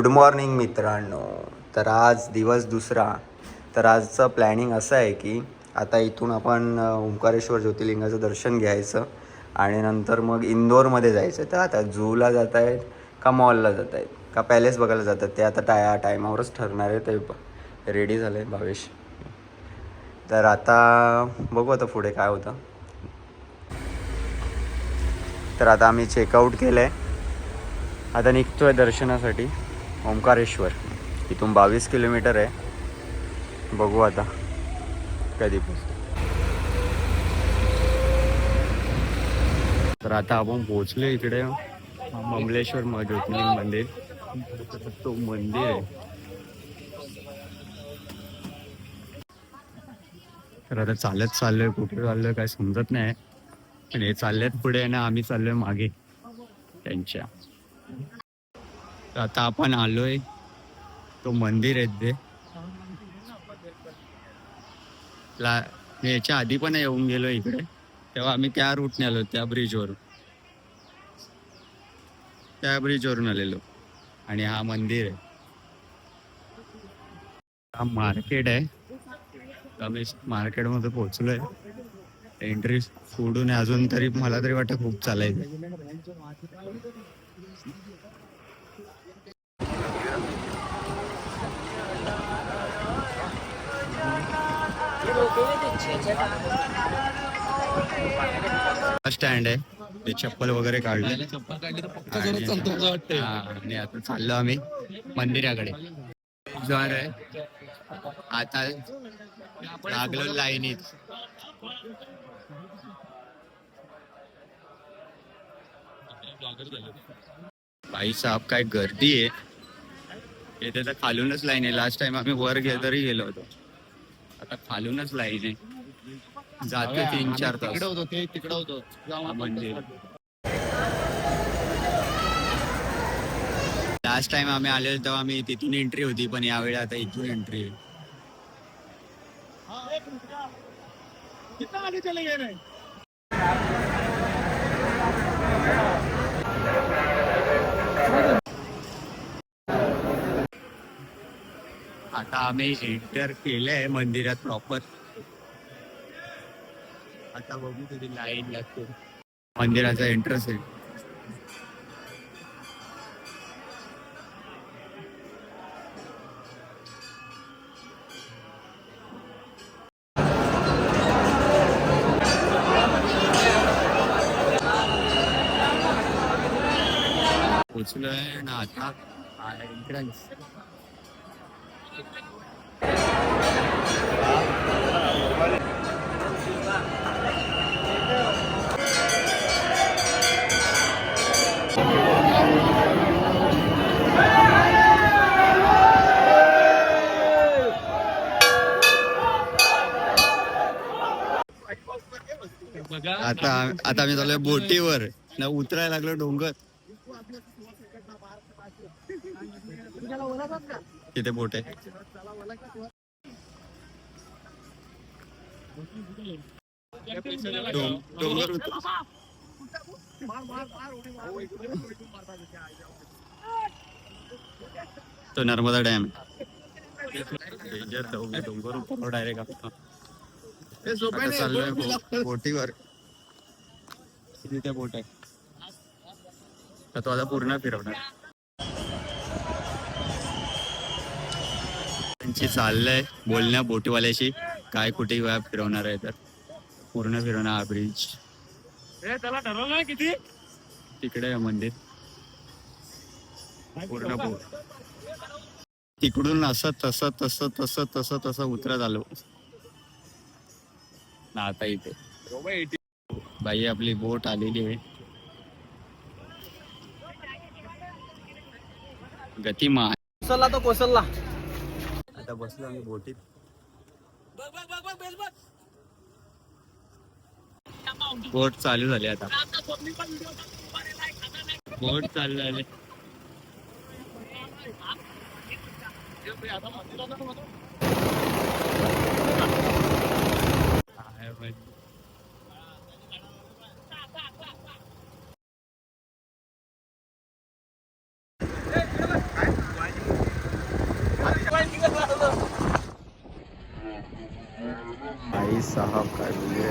Good morning मित्रांनो. तर आज दिवस दुसरा. तर आजचं प्लॅनिंग असं आहे की आता इथून आपण ओंकारेश्वर ज्योतिर्लिंगाचं दर्शन घ्यायचं आणि नंतर मग इंदोरमध्ये जायचं. तर आता झूला जात आहेत का मॉलला जात आहेत का पॅलेस बघायला जातात ते आता टायमावरच ठरणार आहे. ते रेडी झालं आहे भावेश. तर आता बघू आता पुढे काय होतं. तर आता आम्ही चेकआउट केलं आहे. आता निघतो आहे दर्शनासाठी ओंकारेश्वर. इथून 22 किलोमीटर आहे. बघू आता कधी पोहोचतो. तर आता आपण पोहोचलो इकडे ममलेश्वर ज्योतिर्लिंग मंदिर. तो मंदिर आहे. तर आता चाललोय कुठे चाललोय काय समजत नाही. पण हे चाललेत पुढे ना आम्ही चाललोय मागे त्यांच्या. तर आता आपण आलोय तो मंदिर आहे ते. मी याच्या आधी पण येऊन गेलो इकडे. तेव्हा आम्ही त्या रूटने आलो त्या ब्रिजवरून आलेलो. आणि हा मंदिर आहे. हा मार्केट आहे. आम्ही मार्केटमध्ये पोहोचलोय. एंट्री सोडून अजून तरी मला तरी वाटतं खूप चालायचं. स्टँड आहे. ते चप्पल वगैरे काढले. आणि आता चाललो आम्ही मंदिराकडे. जर आहे आता लागलो लाईनीत. भाई साहेब काय गर्दी आहे इथे. तर खालूनच लाईन आहे. लास्ट टाइम आम्ही वर तरी गेलो होतो. आता खालूनच लाईन आहे. जातो 3-4 तास. तिकडे होतो मंदिर. लास्ट टाइम आम्ही आलेलो तेव्हा आम्ही तिथून एंट्री होती. पण यावेळी आता इथून एंट्री आहे. आता आम्ही एंटर केलंय मंदिरात प्रॉपर. आता बघू कधी लाईन लागते. मंदिराचा एंट्रन्स आहे. पोचलोय ना आता एंट्रन्स. आता आम्ही चाललोय बोटीवर ना उतरायला लागलो डोंगर. तिथे बोट आहे. डोंगर तो नर्मदा डॅम. डोंगर डायरेक्ट चाललोय बोटीवर. तिथे बोट आहे. तर तो आता पूर्ण फिरवणार. त्यांची चाललंय बोलण्या बोटीवाल्याशी काय कुठे वेळा फिरवणार आहे. तर पूर्ण फिरवणार हा ब्रिज. त्याला ठरवलं किती तिकडे आहे मंदिर. पूर्ण बोट तिकडून असं तसं उतरत आलो ना. आता इथे बाई आपली बोट आलेली आहे. गतिमान. कोसलला तो कोसलला. आता बसलो आम्ही बोटीत. बोट चालू झाली आता. बोट चालू झाली. साहब काय बोलले.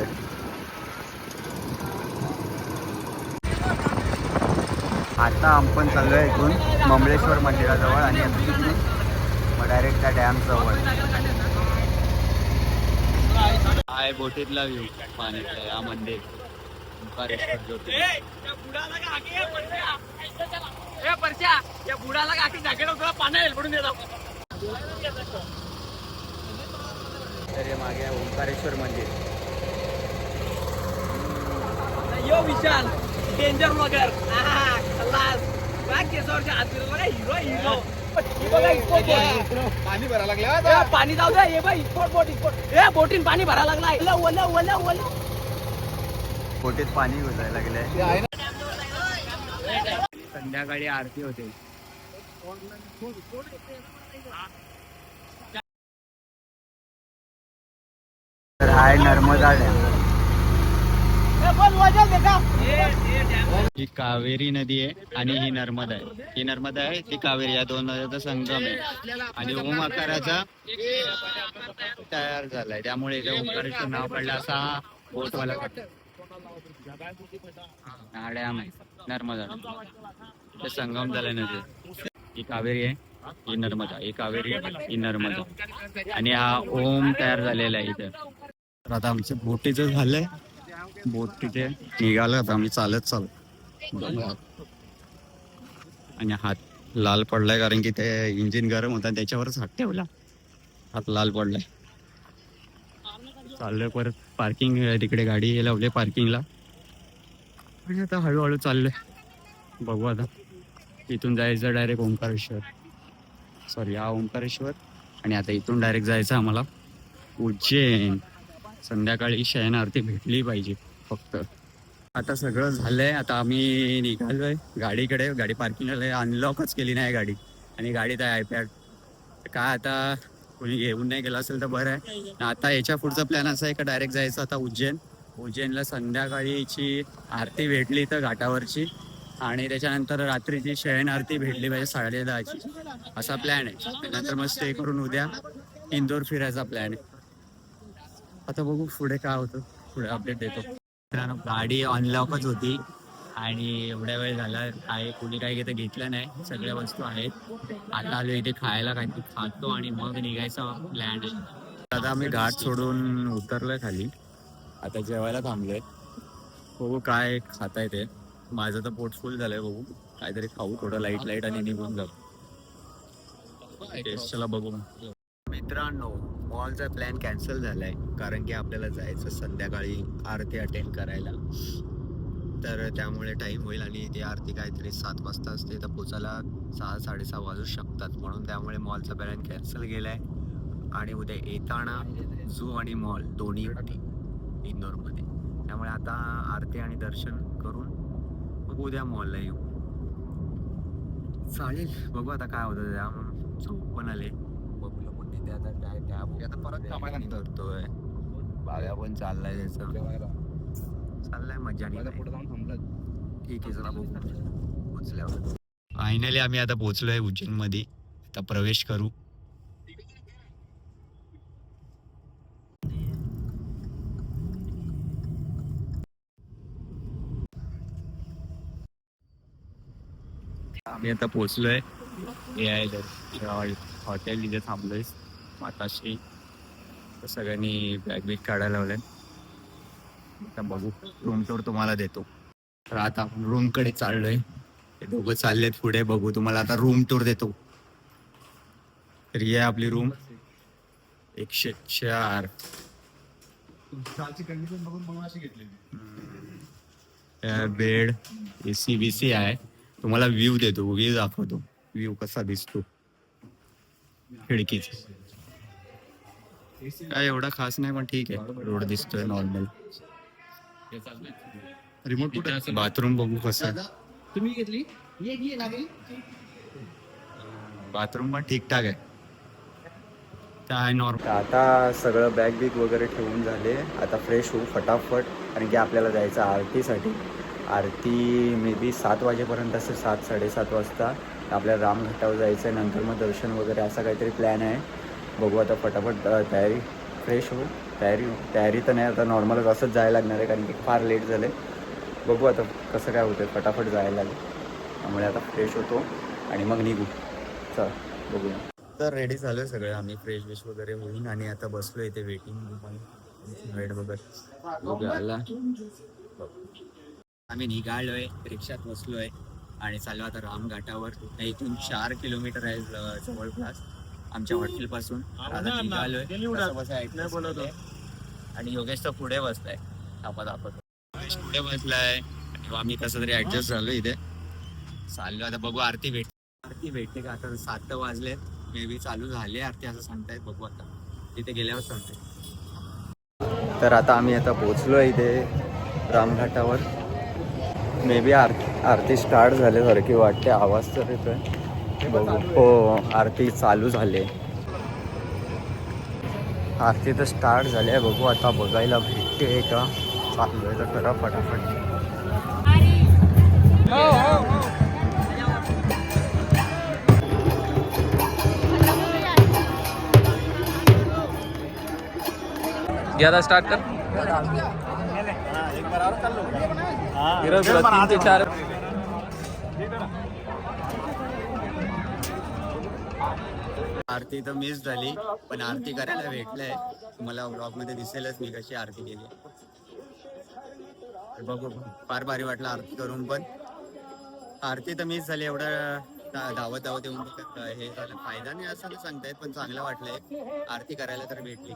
आता आपण चाललो आहे इथून ममळेश्वर मंदिराजवळ आणि तिथून मग डायरेक्ट त्या डॅम जवळ आहे. बोटीतला व्ह्यू पाण्याचा या मंदिर ओंकारेश्वर ज्योतिर्लिंग. तर हे मागे आहे ओंकारेश्वर मंदिर. यो विशाल डेंजर ब्लॉगर केसावरच्या हात हिरो हिरो पाणी भरा लागला. पाणी जाऊ द्या. हे बाई स्पॉट बोट स्पॉट बोटीन पाणी भरा लागला. बोटीत पाणी घुसायला लागलंय. संध्याकाळी आरती होते. तर हाय नर्मदा डॅम. ही कावेरी नदी आहे आणि ही नर्मदा आहे. ही नर्मदा आहे ती कावेरी, या दोन नद्यांचा संगम आहे आणि ओम आकाराचा तयार झालाय, त्यामुळे इथे ओंकारेश्वर नाव पडलं. असा हा बोटवाला हा डॅम आहे नर्मदा. ते संगम झालाय नदी. ही कावेरी आहे, ही नर्मदा. ही कावेरी, ही नर्मदा आणि हा ओम तयार झालेला आहे इथे. तर आता आमचं बोटीचं झालंय. बोट तिथे निघालं. आता आम्ही चालत आणि हात लाल पडलाय कारण की ते इंजिन गरम होता त्याच्यावरच हात ठेवला. हात लाल पडलाय. चाललोय परत पार्किंग तिकडे गाडी लावले पार्किंगला आणि आता हळूहळू चाललोय. बघू आता इथून जायचं डायरेक्ट ओंकारेश्वर. सॉरी हा ओंकारेश्वर आणि आता इथून डायरेक्ट जायचं आम्हाला उज्जैन. संध्याकाळी शयन आरती भेटली पाहिजे फक्त. आता सगळं झालंय. आता आम्ही निघालोय गाडीकडे. गाडी पार्किंगला अनलॉकच केली नाही गाडी आणि गाडीत आहे आयपॅड. काय आता कोणी घेऊन नाही गेलं असेल तर बरं आहे. आता याच्या पुढचा प्लॅन असा आहे का डायरेक्ट जायचं आता उज्जैन. उज्जैनला संध्याकाळीची आरती भेटली तर घाटावरची आणि त्याच्यानंतर रात्रीची शयन आरती भेटली पाहिजे 10:30ची. असा प्लॅन आहे. नंतर मग स्टे करून उद्या इंदोर फिरायचा प्लॅन आहे. आता बघू पुढे काय होतं, पुढे अपडेट देतो. गाडी अनलॉकच होती आणि एवढ्या वेळ झाला काय कुणी काही घेतलं नाही. सगळ्या वस्तू आहेत. आता आलो इथे खायला काहीतरी खातो आणि मग निघायचा प्लॅन आहे. आता आम्ही घाट सोडून उतरलोय खाली. आता जेवायला थांबलोय. बघू काय खाता येते. माझं तर पोट फुल झालंय. बघू काहीतरी खाऊ थोडं लाईट आणि निघून जाऊ. चला बघू. मित्रांनो मॉलचा प्लॅन कॅन्सल झालाय कारण की आपल्याला जायचं संध्याकाळी आरती अटेंड करायला. तर त्यामुळे टाइम होईल आणि ती आरती काहीतरी 7 वाजता असते तर पोचायला 6-6:30 वाजू शकतात. म्हणून त्यामुळे मॉलचा प्लॅन कॅन्सल गेलाय आणि उद्या येताना झू आणि मॉल दोन्ही इंदोरमध्ये. त्यामुळे आता आरती आणि दर्शन करून मग उद्या मॉलला येऊ. चालेल बघू आता काय होतं. त्या म्हणून झोप पण आले. बघूया पण तिथे आता काय त्या आता परत कामाला करतोय. बागा पण चाललाय त्याचं चाललाय मजा नाही. ठीक आहे चला बघू पोचल्यावर. फायनली आम्ही आता पोचलोय उज्जैन मध्ये. आता प्रवेश करू. आम्ही आता पोचलोय. हे आहे हॉटेल. इथे थांबलोय माताश्री. सगळ्यांनी बॅग बिग काढायला लावलंय. आता बघू रूम टूर तुम्हाला देतो. तर आता आपण रूम कडे चाललोय. ते दोघं चाललेत पुढे. बघू तुम्हाला आता रूम टूर देतो. तर ही आहे आपली रूम 104. बेड AC BC आहे. तुम्हाला व्ह्यू देतो. व्ह्यू दाखवतो. व्ह्यू कसा दिसतो खिडकीचा. काय एवढा खास नाही पण ठीक आहे. रोड दिसतोय नॉर्मल. रिमोट कुठे. बाथरूम बघू कसं. तुम्ही घेतली बाथरूम पण ठीकठाक आहे. काय नॉर्मल. आता सगळं बॅग बिग वगैरे ठेवून झाले. आता फ्रेश होऊ फटाफट कारण की आपल्याला जायचं आरतीसाठी. आरती मे बी 7 वाजेपर्यंत असेल. 7-7:30 वाजता आपल्याला रामघाटावर जायचं आहे. नंतर मग दर्शन वगैरे असा काहीतरी प्लॅन आहे. बघू आता फटाफट तयारी फ्रेश होऊ तयारी तर नाही, आता नॉर्मलच असंच जायला लागणार आहे कारण की फार लेट झाले. बघू आता कसं काय होतं, फटाफट जायला लागेल. त्यामुळे आता फ्रेश होतो आणि मग निघू. चल बघूया. तर रेडी झालो आहे सगळं आम्ही, फ्रेश विश वगैरे होईन आणि आता बसलो इथे वेटिंग वेट बघत. बघूया आला. आम्ही निघालोय, रिक्षात बसलोय आणि चाललो आता रामघाटावर. इथून 4 किलोमीटर आहे जवळपास आमच्या हॉटेलपासून. आता निघालोय आणि योगेश तर पुढे बसलाय. योगेश पुढे बसलाय आणि आम्ही कसं तरी ऍडजस्ट झालो इथे. चाललो आता, बघू आरती भेटते का. आता 7 वाजले, मे बी चालू झाली आरती असं सांगतायत. बघू आता तिथे गेल्यावर सांगते. तर आता आम्ही आता पोहोचलो इथे रामघाटावर. मे बी आरती स्टार्ट झाल्यासारखी वाटते, आवाज तर येतोय. बघू. हो, आरती चालू झाली. आरती तर स्टार्ट झाली आहे. बघू आता बघायला भेटते का. चालू आहे तर करा फटाफट. ज्यादा स्टार्ट कर. 3 ते 4 आरती तर मिस झाली, पण आरती करायला भेटलंय. तुम्हाला ब्लॉग मध्ये दिसेलच मी कशी आरती केली. बघू, फार भारी वाटलं आरती करून. पण आरती तर मिस झाली. एवढं धावत येऊन हे झालं, फायदा नाही असं नाही सांगतायत, पण चांगलं वाटलंय. आरती करायला तर भेटली.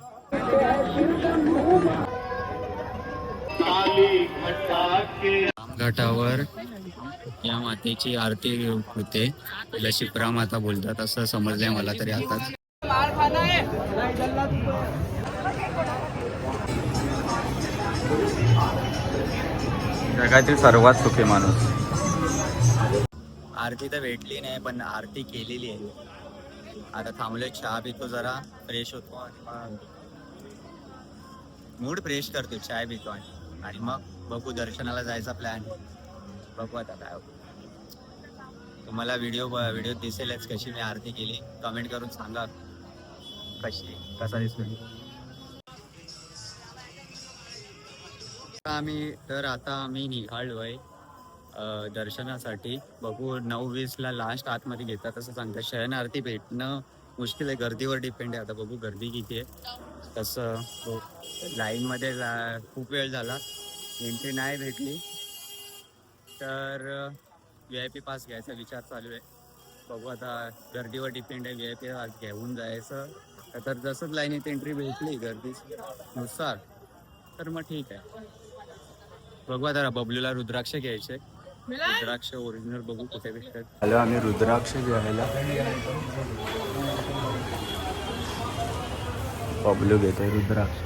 रामघाटावर या मातेची आरती होते. तिला शिप्रा माता बोलतात असं समजलंय मला तरी आता. जगातील सर्वात सुखी माणूस. आरती तर भेटली नाही, पण आरती केलेली आहे. आता थांबलोय, चहा पितो, जरा फ्रेश होतो आणि मूड फ्रेश करतो, चाय पितो आणि मग बघू दर्शनाला जायचा प्लॅन. बघू आता काय होतं. तुम्हाला व्हिडिओ दिसेलच कशी मी आरती केली. कमेंट करून सांगा कसा दिसतो. आता आम्ही निघालोय दर्शनासाठी. बघू 9:20 लास्ट आतमध्ये घेतात असं सांगतात. शयन आरती भेटणं मुश्किल आहे, गर्दीवर डिपेंड आहे. आता बघू गर्दी किती आहे. तसं लाईनमध्ये खूप वेळ झाला, एंट्री नाही भेटली, तर VIP पास घ्यायचा विचार चालू आहे. बघू आता गर्दीवर डिपेंड आहे. VIP पास घेऊन जायचं, तर जसंच लाईनीत एंट्री भेटली गर्दीनुसार तर मग ठीक आहे. बघू आता बबलूला रुद्राक्ष घ्यायचे. रुद्राक्ष ओरिजिनल बघू कुठे भेटतात. हॅलो, आम्ही रुद्राक्ष घ्यायला. बबलू घेतोय रुद्राक्ष.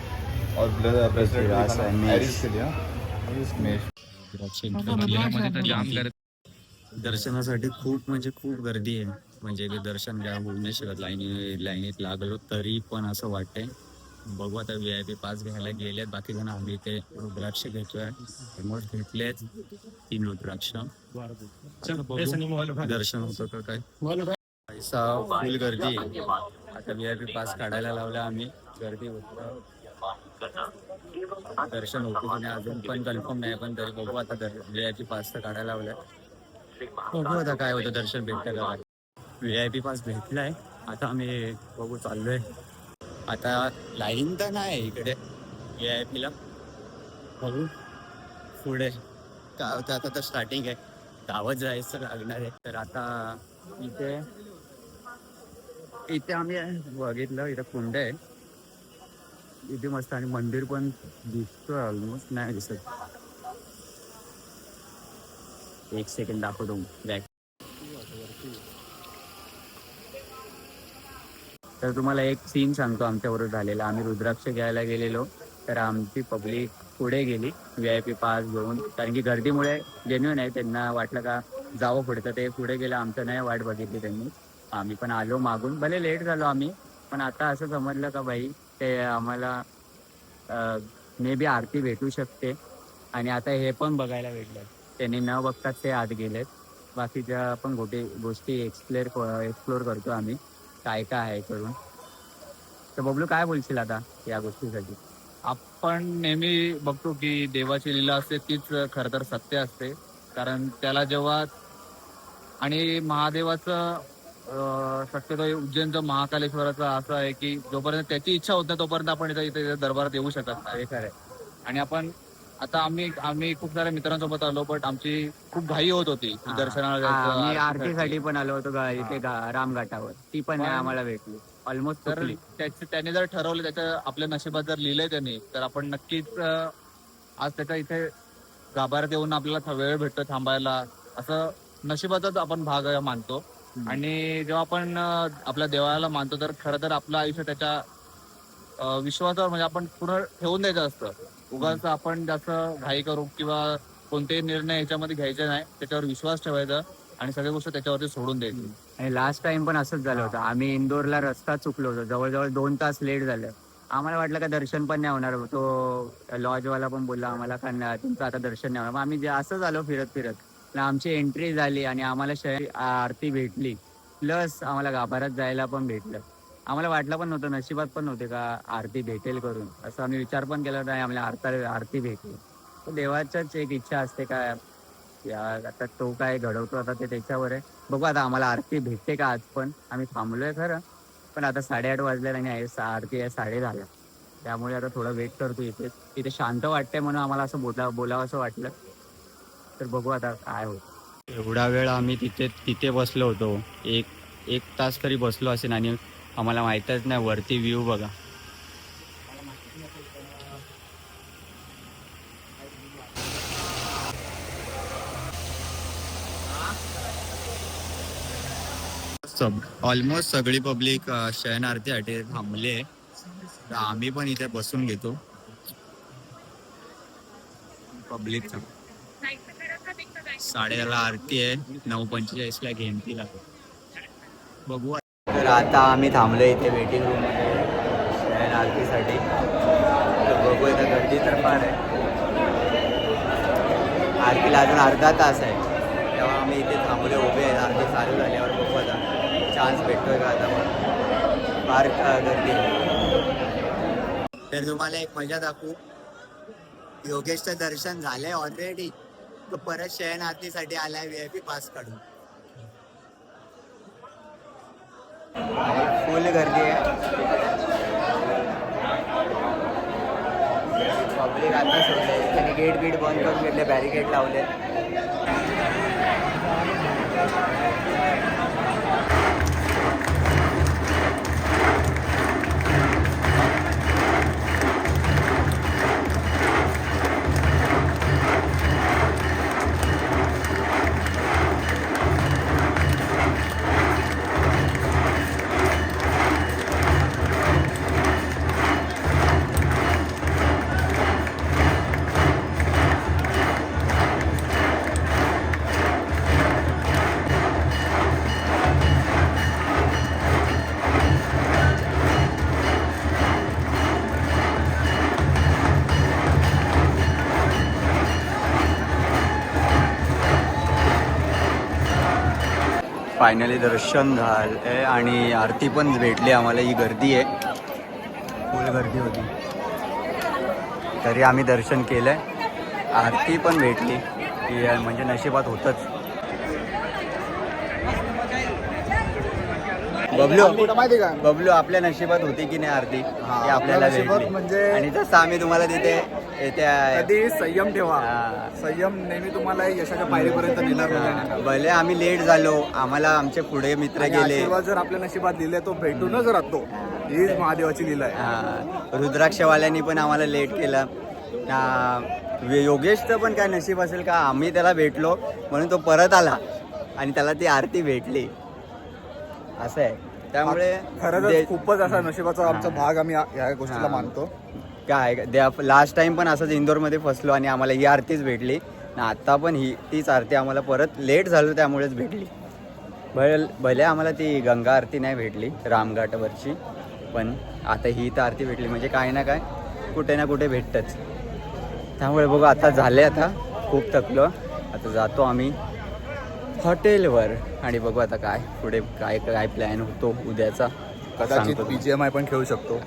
दर्शनासाठी खूप गर्दी आहे. म्हणजे दर्शन घ्या होऊ नाही शकत. लाईनीत लागलो तरी पण असं वाटतंय. बघू आता VIP पास घ्यायला गेलेत बाकी जण. आम्ही इथे रुद्राक्ष घेतोय. ऑलमोस्ट घेतलेत 3 रुद्राक्ष. दर्शन होतं का काय. पैसा फुल गर्दी. आता VIP पास काढायला लावला आम्ही. गर्दी होतं, दर्शन होतं की नाही अजून पण कन्फर्म नाही, पण तरी बघू आता. VIP पास तर काढायला लावलाय. बघू आता काय होतं, दर्शन भेटतं का. VIP पास भेटलाय. आता आम्ही बघू चाललोय. आता लाईन तर नाही इकडे VIP ला. बघू पुढे काय होतं. आता तर स्टार्टिंग आहे, गावात जायचं लागणार आहे. तर आता इथे आम्ही बघितलं, इथं कुंड आहे इथे मस्त, आणि मंदिर पण दिसतोय. ऑलमोस्ट नाही दिसत. एक सेकंड दाखवतो बॅक. तर तुम्हाला एक सीन सांगतो आमच्याबरोबर झालेला. आम्ही रुद्राक्ष घ्यायला गेलेलो, तर आमची पब्लिक पुढे गेली VIP पास घेऊन. कारण की गर्दीमुळे जेन्युइन आहे, त्यांना वाटलं का जावं पुढे, तर ते पुढे गेलं. आमचं नाही वाट बघितली त्यांनी. आम्ही पण आलो मागून, भले लेट झालो आम्ही, पण आता असं समजलं का भाई ते आम्हाला मे बी आरती भेटू शकते. आणि आता हे पण बघायला भेटलं. त्यांनी न बघताच ते आत गेलेत. बाकीच्या पण गोष्टी एक्सप्लोर करतो आम्ही, काय काय आहे करून. तर बबलू काय बोलशील आता या गोष्टीसाठी. आपण नेहमी बघतो की देवाची लीला असते तीच खरं तर सत्य असते. कारण त्याला जेव्हा आणि महादेवाचं शक्यतो उज्जैनचं महाकालेश्वराचं असं आहे की जोपर्यंत त्याची इच्छा होत नाही तोपर्यंत आपण इथे दरबारात येऊ शकत नाही. खरं. आणि आपण आता आम्ही खूप साऱ्या मित्रांसोबत आलो, बट आमची खूप घाई होत होती दर्शनाला जायचं, मी आरतीसाठी. आरतीसाठी पण आलो होतो इथे रामघाटावर, ती पण नाही आम्हाला भेटली. ऑलमोस्ट तर त्याने जर ठरवलं, त्याच्या आपल्या नशिबात जर लिहिलंय त्याने, तर आपण नक्कीच आज त्याच्या इथे गाभाऱ्यात येऊन आपल्याला वेळ भेटतो थांबायला, असं नशिबाचाच आपण भाग मानतो. आणि जेव्हा आपण आपल्या देवाला मानतो तर खरं तर आपलं आयुष्य त्याच्या विश्वासावर म्हणजे आपण पूर्ण ठेवून द्यायचं असतं. उगाच आपण जास्त घाई करू किंवा कोणतेही निर्णय याच्यामध्ये घ्यायचे नाही, त्याच्यावर विश्वास ठेवायचा आणि सगळ्या गोष्टी त्याच्यावरती सोडून द्यायची. आणि लास्ट टाइम पण असंच झालं होतं. आम्ही इंदोरला रस्ता चुकलो होतो, जवळजवळ 2 तास लेट झालं. आम्हाला वाटलं का दर्शन पण नाही होणार. तो लॉजवाला पण बोलला आम्हाला का तुमचं आता दर्शन नाही होणार. मग आम्ही असं झालो फिरत फिरत, आमची एंट्री झाली आणि आम्हाला आरती भेटली, प्लस आम्हाला गाभाऱ्यात जायला पण भेटलं. आम्हाला वाटलं पण नव्हतं, नशिबात पण नव्हते का आरती भेटेल करून, असं आम्ही विचार पण केला होता. आम्हाला आरती भेटली. तर देवाच्याच एक इच्छा असते का, आता तो काय घडवतो आता ते त्याच्यावर आहे. बघू आता आम्हाला आरती भेटते का. आज पण आम्ही थांबलोय खरं, पण आता 8:30 वाजले आणि आरती आहे 10:30. त्यामुळे आता थोडं वेट करतो इथे शांत वाटतंय म्हणून आम्हाला असं बोलावं असं वाटलं. तर बघू आता काय होतं. एवढा वेळ आम्ही तिथे बसलो होतो, एक तास तरी बसलो असेल आणि आम्हाला माहीतच नाही. वरती व्ह्यू बघा. ऑलमोस्ट सगळी पब्लिक शयन आरतीसाठी थांबली आहे. तर आम्ही पण इथे बसून घेतो. पब्लिक 10:30 आरती आहे, 9:45 घेणतीला. बघू. तर आता आम्ही थांबलो इथे वेटिंग रूम मध्ये शयन आरतीसाठी. तर बघू, आता गर्दी तर फार आहे. आरतीला अजून अर्धा तास आहे, तेव्हा आम्ही इथे थांबले उभे आहेत. आरती चालू झाल्यावर बघू आता चान्स भेटतोय का. आता पण फार गर्दी आहे. तर तुम्हाला एक मजा दाखवू. योगेशचं दर्शन झालंय ऑलरेडी, तो परत शयन आरतीसाठी आलाय VIP पास काढून. फुल गर्दी आहे. पब्लिक आता सोडले, त्यांनी गेट बंद करून घेतले, बॅरिकेड लावले. फायनली दर्शन झालंय आणि आरती पण भेटली आम्हाला. ही गर्दी आहे, फुल गर्दी होती तरी आम्ही दर्शन केलंय. आरती पण भेटली, की म्हणजे नशिबात होतच. बबलू आपल्या नशिबात होती की नाही आरती, ती आपल्याला भेटली. म्हणजे आणि जसं आम्ही तुम्हाला तिथे कधी संयम ठेवा. संयम नेहमी तुम्हाला यशाच्या पायरीपर्यंत नेणार. भले आम्ही लेट झालो, आम्हाला आमचे पुढे मित्र गेले. जर आपल्या नशिबात लिहिले तो भेटूनच राहतो. हीच महादेवाची लीला आहे. रुद्राक्षवाल्यांनी पण आम्हाला लेट केलं. योगेशचं पण काय नशीब असेल का, आम्ही त्याला भेटलो म्हणून तो परत आला आणि त्याला ती आरती भेटली. असं आहे. त्यामुळे खरंच खूपच असा नशिबाचा आमचा भाग आम्ही या गोष्टीला मानतो. काय लास्ट टाइम पण असंच इंदोरमध्ये फसलो आणि आम्हाला ही आरतीच भेटली. आता पण तीच आरती आम्हाला परत लेट झालो त्यामुळेच भेटली. भले आम्हाला ती गंगा आरती नाही भेटली रामघाटावरची, पण आता ही तर आरती भेटली म्हणजे काय ना काय कुठे ना कुठे भेटतंच. त्यामुळे बघू आता झाले, आता खूप थकलो. आता जातो आम्ही हॉटेलवर आणि बघू आता काय पुढे काय प्लॅन होतो उद्याचा. कदाचित सांगतो. BGMI पण खेळू शकतो.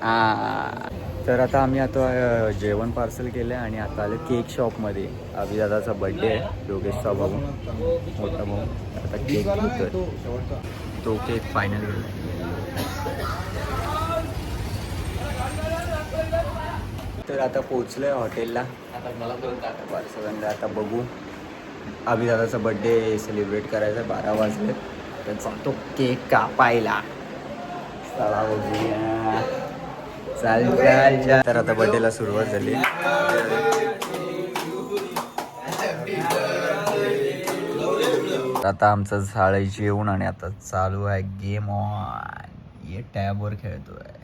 तर आता आम्ही आता जेवण पार्सल केलं आहे आणि आता आलं केक शॉपमध्ये. अभिदादाचा बड्डे आहे, योगेशचा भाऊ मोठा भाऊ. आता केक घेतोय, तो केक फायनल. तर आता पोचलो आहे हॉटेलला. आता मला पार्सल आता बघू. अभिदादाचा बड्डे सेलिब्रेट करायचा 12 वाजले, तर जातो केक कापायला. चला बघूया. चाल. तर आता बड्डेला सुरुवात झाली. आता आमचं झालं जेवण आणि आता चालू आहे गेम ऑन. ये टॅबवर खेळतोय.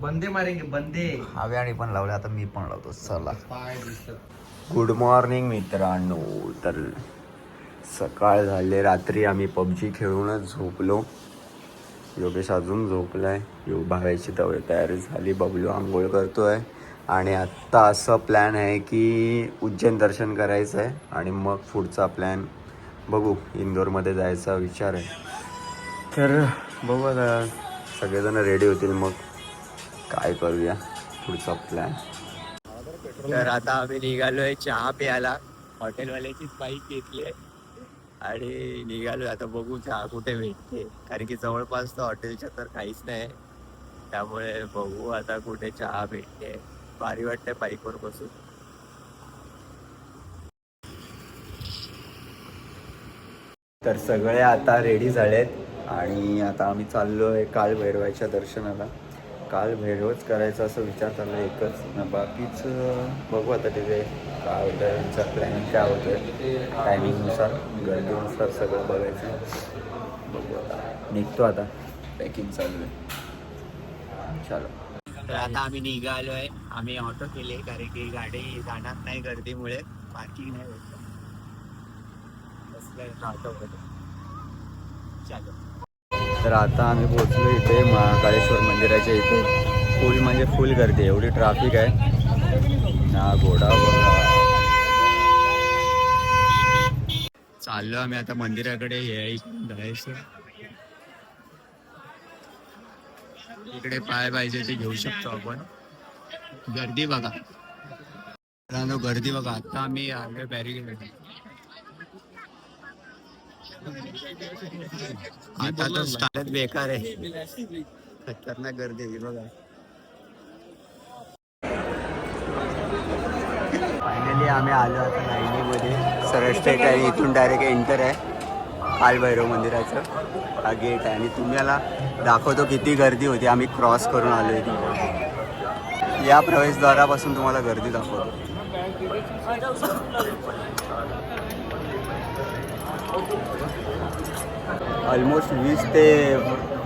बंदे मारेंगे बंदे. हव्याने पण लावले, आता मी पण लावतो. चला. गुड मॉर्निंग मित्रांनो. तर सकाळ झाले, रात्री आम्ही PUBG खेळूनच झोपलो. योगेश अजून झोपलाय. भावायची तयारी झाली. बबलू आंघोळ करतोय आणि आत्ता असं प्लॅन आहे की उज्जैन दर्शन करायचं आहे आणि मग पुढचा प्लॅन बघू. इंदोरमध्ये जायचा विचार आहे. तर बघू आता सगळेजण रेडी होतील मग काय करूया पुढचा प्लॅन. तर आता आम्ही निघालोय चहा प्यायला. हॉटेलवाल्याचीच बाईक घेतली आहे आणि निघालोय. आता बघू चहा कुठे भेटते, कारण की जवळपास तर हॉटेलच्या तर काहीच नाही. त्यामुळे बघू आता कुठे चहा भेटते. भारी वाटते बाईकवर बसून. तर सगळे आता रेडी झालेत आणि आता आम्ही चाललोय कालभैरवाच्या दर्शनाला. कालभैरवच करायचा असं विचार चालला एकच. बाकीच बघू आता तिथे काय होतं, त्यांचा प्लॅनिंग काय होतं टायमिंगनुसार, गर्दीनुसार सगळं बघायचं. बघू आता निघतो. आता पॅकिंग चालू आहे. चलो. तर आता आम्ही निघालो आहे. आम्ही ऑटो केले कारण की गाडी जाणार नाही गर्दीमुळे, पार्किंग नाही होत. ऑटो चलो. तर आता आम्ही पोहोचलो इथे महाकाळेश्वर मंदिराच्या इथे. फुल म्हणजे फुल गर्दी, एवढी ट्रॅफिक आहे ना. घोडा बघा. चाललो आम्ही आता मंदिराकडे. जायचं इकडे पाय पाहिजे ते घेऊ शकतो आपण. गर्दी बघा, गर्दी बघा. आता आम्ही आगे बॅरिकेड. आता तर स्टार्ट बेकार आहे, खतरनाक गर्दी आहे बघा. फायनली आम्ही आलो आता लाईनीमध्ये. सरळ स्ट्रेट आहे, इथून डायरेक्ट एंटर आहे कालभैरव मंदिराचं. हा गेट आहे आणि तुम्हाला दाखवतो किती गर्दी होती. आम्ही क्रॉस करून आलो इथे. या प्रवेशद्वारापासून तुम्हाला गर्दी दाखवतो. ऑलमोस्ट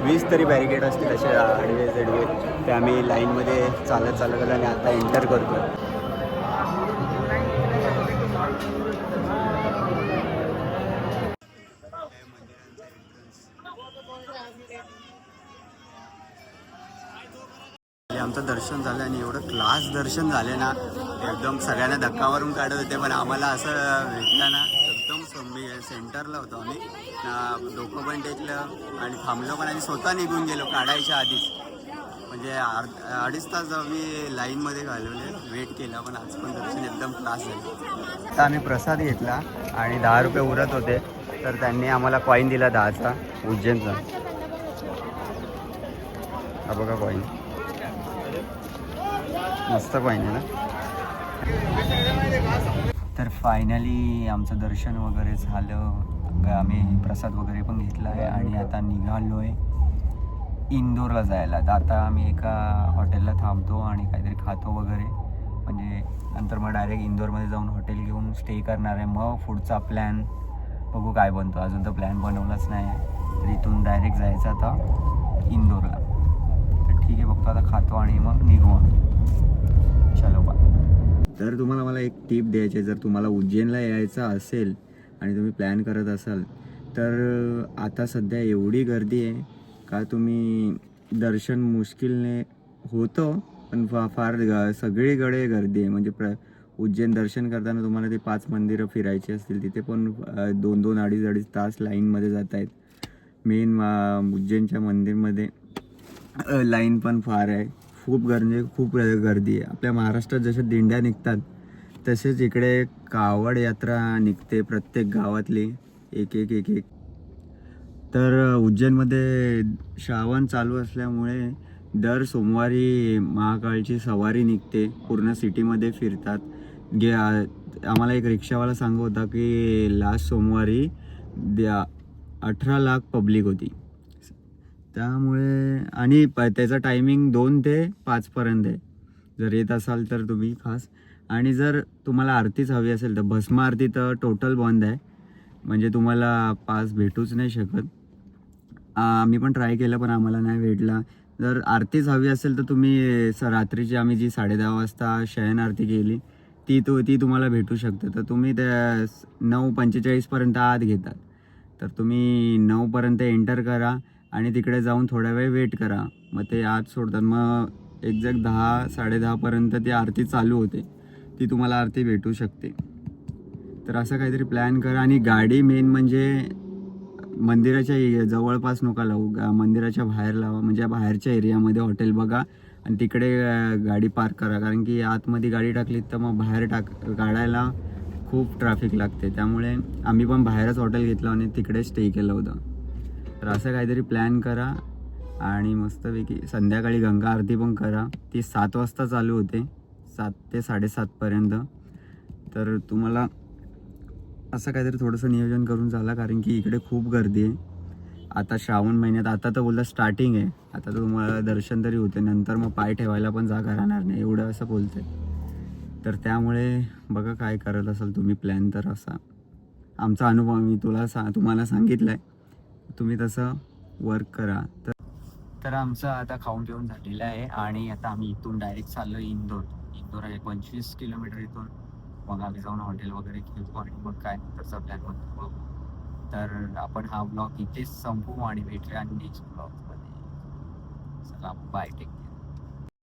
20 तरी बॅरिकेड असतील असे आडवे जडवे. ते आम्ही लाईनमध्ये चालत आलो आणि आता एंटर करतो. आमचं दर्शन झालं आणि एवढं क्लास दर्शन झाले ना, एकदम सगळ्यांना धक्का मारून काढत होते. पण आम्हाला असं भेटलं ना, एकदम सेंटरला होतो आम्ही. डोकं पण टेकलं आणि थांबलो पण आणि स्वतः निघून गेलो काढायच्या आधीच. म्हणजे 2.5 तास आम्ही लाईनमध्ये घालवले, वेट केला. पण आज पण दर्शन एकदम क्लास झालं. आता आम्ही प्रसाद घेतला आणि 10 रुपये उरत होते, तर त्यांनी आम्हाला कॉईन दिला 10चा उज्जैनचा. हा बघा कॉईन, मस्त कॉईन आहे ना. तर फायनली आमचं दर्शन वगैरे झालं. आम्ही प्रसाद वगैरे पण घेतला आहे आणि आता निघालो आहे इंदोरला जायला. तर आता आम्ही एका हॉटेलला थांबतो आणि काहीतरी खातो वगैरे, म्हणजे नंतर मग डायरेक्ट इंदोरमध्ये जाऊन हॉटेल घेऊन स्टे करणार आहे. मग पुढचा प्लॅन बघू काय बनतो. अजून तर प्लॅन बनवलाच नाही आहे. तर इथून डायरेक्ट जायचं आता इंदोरला. तर ठीक आहे, बघतो आता खातो आणि मग निघू. चलो बा. तर तुम्हाला मला एक टिप द्यायची आहे. जर तुम्हाला उज्जैनला यायचं असेल आणि तुम्ही प्लॅन करत असाल तर आता सध्या एवढी गर्दी आहे का तुम्ही दर्शन मुश्किलने होतं, पण फार सगळीकडे गर्दी आहे. म्हणजे उज्जैन दर्शन करताना तुम्हाला ते 5 मंदिरं फिरायची असतील, तिथे पण 2-2, 2.5 तास लाईनमध्ये जात आहेत. मेन उज्जैनच्या मंदिरमध्ये लाईन पण फार आहे, खूप गर्दी आहे. आपल्या महाराष्ट्रात जशा दिंड्या निघतात तसेच इकडे कावड यात्रा निघते प्रत्येक गावातली एक एक एक एक. तर उज्जैनमध्ये श्रावण चालू असल्यामुळे दर सोमवारी महाकाळची सवारी निघते, पूर्ण सिटीमध्ये फिरतात. आम्हाला एक रिक्षावाला सांगत होता की लास्ट सोमवारी 18 लाख पब्लिक होती. त्यामुळे आणि त्याचा टायमिंग 2 ते 5 पर्यंत आहे. जर येत असाल तर तुम्ही खास. आणि जर तुम्हाला आरतीच हवी असेल तर भस्म आरती तर टोटल बंद आहे, म्हणजे तुम्हाला पास भेटूच नाही शकत. आम्ही पण ट्राय केलं पण आम्हाला नाही भेटला. जर आरतीच हवी असेल तर तुम्ही रात्रीची आम्ही जी 10:30 वाजता शयन आरती केली ती तुम्हाला भेटू शकते. तर तुम्ही त्या 9:45 पर्यंत आत घेतात, तर तुम्ही 9 पर्यंत एंटर करा आणि तिकडे जाऊन थोडा वेळ वेट करा, मग ते आत सोडतात. मग एक्झॅक्ट 10-10:30 पर्यंत ती आरती चालू होते, ती तुम्हाला आरती भेटू शकते. तर असं काहीतरी प्लॅन करा. आणि गाडी मेन म्हणजे मंदिराच्या जवळपास नका लावू, मंदिराच्या बाहेर लावा, म्हणजे बाहेरच्या एरियामध्ये हॉटेल बघा आणि तिकडे गाडी पार्क करा. कारण की आतमध्ये गाडी टाकली तर मग बाहेर काढायला खूप ट्रॅफिक लागते. त्यामुळे आम्ही पण बाहेरच हॉटेल घेतलं आणि तिकडे स्टे केलं होतं. तर असं काहीतरी प्लॅन करा आणि मस्तपैकी संध्याकाळी गंगा आरती पण करा. ती 7 वाजता चालू होते, 7 ते 7:30 पर्यंत. तर तुम्हाला असं काहीतरी थोडंसं नियोजन करून चाला, कारण की इकडे खूप गर्दी आहे. आता श्रावण महिन्यात, आता तर बोललं स्टार्टिंग आहे, आता तर तुम्हाला दर्शन तरी होते, नंतर मग पाय ठेवायला पण जागा राहणार नाही, एवढं असं बोलते. तर त्यामुळे बघा काय करत असाल तुम्ही प्लॅन, तर असा आमचा अनुभव मी तुम्हाला सांगितलं आहे, तुम्ही तसं वर्क करा. तर आमचं आता खाऊन पिऊन झालेलं आहे आणि आता आम्ही इथून डायरेक्ट चाललो इंदोर आहे 25 किलोमीटर इथून. मग आम्ही जाऊन हॉटेल वगैरे घेऊ आणि मग काय नंतरचा प्लॅन बघू. तर आपण हा ब्लॉग इथेच संपवू आणि भेटूया नेक्स्ट ब्लॉगमध्ये. चला बाय, टेक केअर.